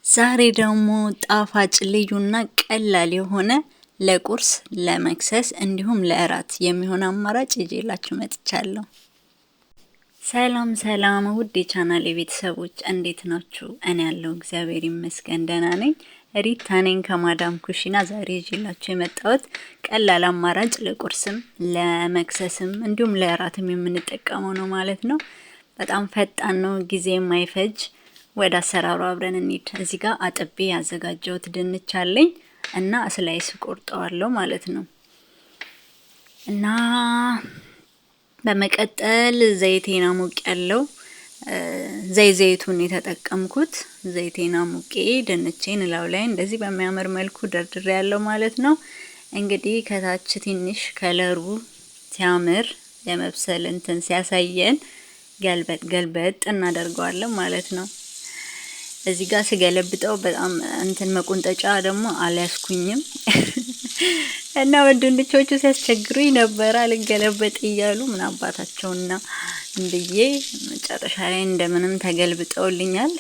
ዛሬ ደግሞ ጣፋጭ ልዩና ቀላል የሆነ ለቁርስ ለመክሰስ እንዲሁም ለእራት የሚሆን አማራጭ ይዤላችሁ መጥቻለሁ። ሰላም ሰላም ውድ የቻናሌ ቤተሰቦች እንዴት ናችሁ? እኔ ያለው እግዚአብሔር ይመስገን ደህና ነኝ። ሪታ ነኝ ከማዳም ኩሽና። ዛሬ ይዤላችሁ የመጣሁት ቀላል አማራጭ ለቁርስም ለመክሰስም እንዲሁም ለእራትም የምንጠቀመው ነው ማለት ነው። በጣም ፈጣን ነው፣ ጊዜ የማይፈጅ። ወደ አሰራሩ አብረን እንሂድ። እዚህ ጋር አጥቤ ያዘጋጀሁት ድንች አለኝ እና ስላይስ ቆርጠዋለሁ ማለት ነው። እና በመቀጠል ዘይቴን አሙቄያለሁ። ዘይቱን የተጠቀምኩት ዘይቴን አሙቄ ድንቼን እላው ላይ እንደዚህ በሚያምር መልኩ ደርድሬ ያለው ማለት ነው። እንግዲህ ከታች ትንሽ ከለሩ ሲያምር የመብሰል እንትን ሲያሳየን ገልበጥ እናደርገዋለን ማለት ነው። እዚህ ጋር ስገለብጠው በጣም እንትን መቆንጠጫ ደግሞ አልያዝኩኝም እና ወንድንቾቹ ሲያስቸግሩኝ ነበር አልገለበጥ እያሉ ምን አባታቸውና እንብዬ መጨረሻ ላይ እንደምንም ተገልብጠውልኛል።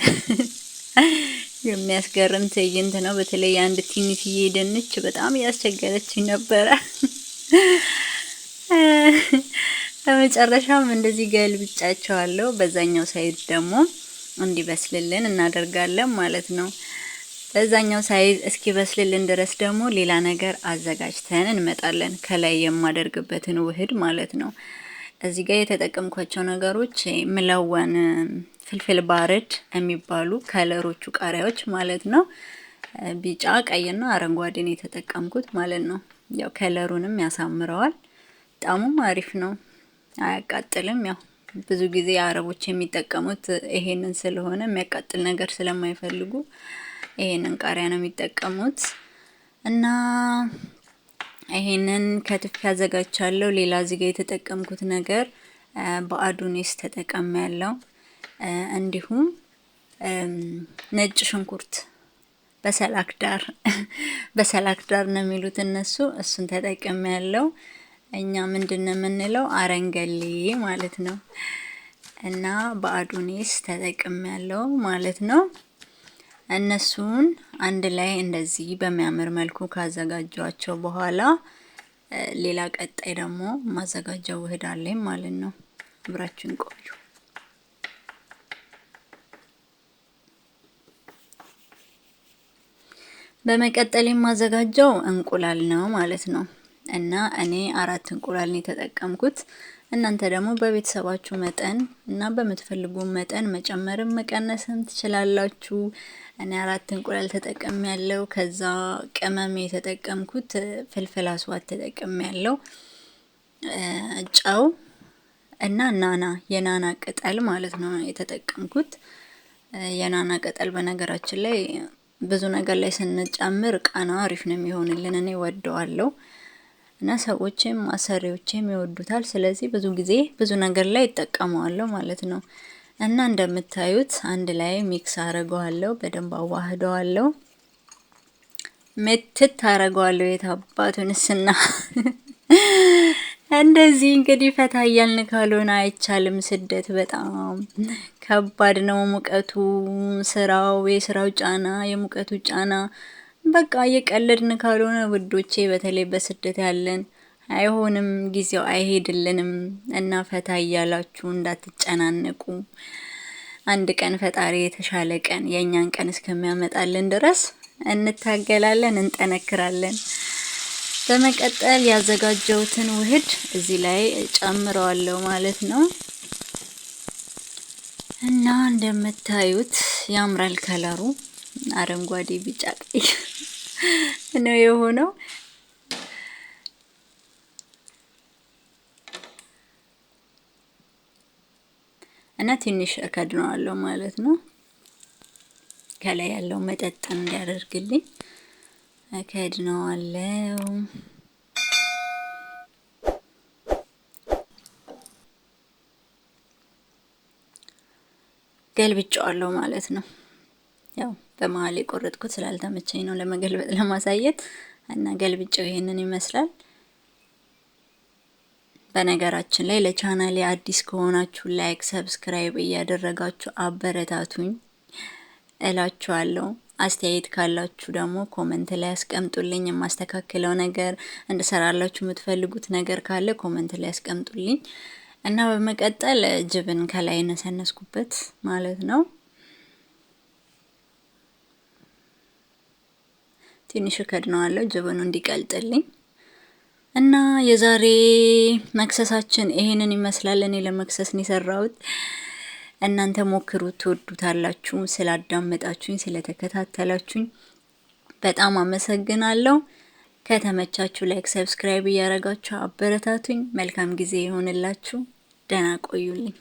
የሚያስገርም ትዕይንት ነው። በተለይ አንድ ትንሽዬ ድንች በጣም ያስቸገረችኝ ነበረ። በመጨረሻም እንደዚህ ገልብጫቸዋለሁ። በዛኛው ሳይድ ደግሞ እንዲበስልልን እናደርጋለን ማለት ነው። በዛኛው ሳይዝ እስኪበስልልን ድረስ ደግሞ ሌላ ነገር አዘጋጅተን እንመጣለን። ከላይ የማደርግበትን ውህድ ማለት ነው። እዚህ ጋር የተጠቀምኳቸው ነገሮች ምለወን፣ ፍልፍል ባርድ የሚባሉ ከለሮቹ ቃሪያዎች ማለት ነው። ቢጫ፣ ቀይና አረንጓዴን የተጠቀምኩት ማለት ነው። ያው ከለሩንም ያሳምረዋል። ጣሙም አሪፍ ነው፣ አያቃጥልም። ያው ብዙ ጊዜ አረቦች የሚጠቀሙት ይሄንን ስለሆነ የሚያቃጥል ነገር ስለማይፈልጉ ይሄንን ቃሪያ ነው የሚጠቀሙት። እና ይሄንን ከትፍ ያዘጋጃለሁ። ሌላ እዚህ ጋር የተጠቀምኩት ነገር በአዱኒስ ተጠቅሜያለሁ። እንዲሁም ነጭ ሽንኩርት በሰላክዳር ነው የሚሉት እነሱ፣ እሱን ተጠቅሜያለሁ። እኛ ምንድነው የምንለው? አረንገሌ ማለት ነው። እና በአዱኒስ ተጠቅሜያለሁ ማለት ነው። እነሱን አንድ ላይ እንደዚህ በሚያምር መልኩ ካዘጋጇቸው በኋላ ሌላ ቀጣይ ደግሞ ማዘጋጃው ውህድ አለኝ ማለት ነው። አብራችሁን ቆዩ። በመቀጠል የማዘጋጀው እንቁላል ነው ማለት ነው። እና እኔ 4 እንቁላል ነው የተጠቀምኩት። እናንተ ደግሞ በቤተሰባችሁ መጠን እና በምትፈልጉ መጠን መጨመርም መቀነስም ትችላላችሁ። እኔ 4 እንቁላል ተጠቅሜያለሁ። ከዛ ቅመም የተጠቀምኩት ፍልፍል አስዋት ተጠቅሜያለሁ። ጨው እና የናና ቅጠል ማለት ነው የተጠቀምኩት። የናና ቅጠል በነገራችን ላይ ብዙ ነገር ላይ ስንጨምር ቃና አሪፍ ነው የሚሆንልን። እኔ ወደዋለሁ እና ሰዎችም አሰሪዎችም ይወዱታል። ስለዚህ ብዙ ጊዜ ብዙ ነገር ላይ ይጠቀመዋለሁ ማለት ነው። እና እንደምታዩት አንድ ላይ ሚክስ አረጋዋለሁ፣ በደንብ አዋህደዋለሁ፣ ምትት አረጋዋለሁ። የታባቱንስና እንደዚህ እንግዲህ ፈታ እያልን ካልሆነ አይቻልም። ስደት በጣም ከባድ ነው። ሙቀቱ፣ የስራው ጫና፣ የሙቀቱ ጫና በቃ እየቀለድን ካልሆነ ውዶቼ፣ በተለይ በስደት ያለን አይሆንም፣ ጊዜው አይሄድልንም። እና ፈታ እያላችሁ እንዳትጨናነቁ። አንድ ቀን ፈጣሪ የተሻለ ቀን የኛን ቀን እስከሚያመጣልን ድረስ እንታገላለን፣ እንጠነክራለን። በመቀጠል ያዘጋጀሁትን ውህድ እዚህ ላይ ጨምረዋለሁ ማለት ነው። እና እንደምታዩት ያምራል። ከለሩ አረንጓዴ፣ ቢጫ፣ ቀይ ነው የሆነው። እና ትንሽ እከድነዋለሁ ማለት ነው። ከላይ ያለው መጠጥ እንዲያደርግልኝ እከድነዋለሁ። ገልብጫዋለሁ ማለት ነው። ያው በመሀል የቆረጥኩት ስላልተመቸኝ ነው ለመገልበጥ ለማሳየት። እና ገልብጫው ይሄንን ይመስላል። በነገራችን ላይ ለቻናሌ አዲስ ከሆናችሁ ላይክ፣ ሰብስክራይብ እያደረጋችሁ አበረታቱኝ እላችኋለሁ። አስተያየት ካላችሁ ደግሞ ኮሜንት ላይ አስቀምጡልኝ። የማስተካከለው ነገር እንድሰራላችሁ የምትፈልጉት ነገር ካለ ኮሜንት ላይ አስቀምጡልኝ እና በመቀጠል ጅብን ከላይ ነሰነስኩበት ማለት ነው። ትንሽ ከድነዋለሁ ጅብኑ እንዲቀልጥልኝ እና የዛሬ መክሰሳችን ይሄንን ይመስላል። እኔ ለመክሰስ ነው የሰራሁት። እናንተ ሞክሩት፣ ትወዱታላችሁ። ስላዳመጣችሁኝ ስለተከታተላችሁኝ በጣም አመሰግናለሁ። ከተመቻችሁ ላይክ፣ ሰብስክራይብ እያረጋችሁ አበረታቱኝ። መልካም ጊዜ ይሆንላችሁ። ደህና ቆዩልኝ።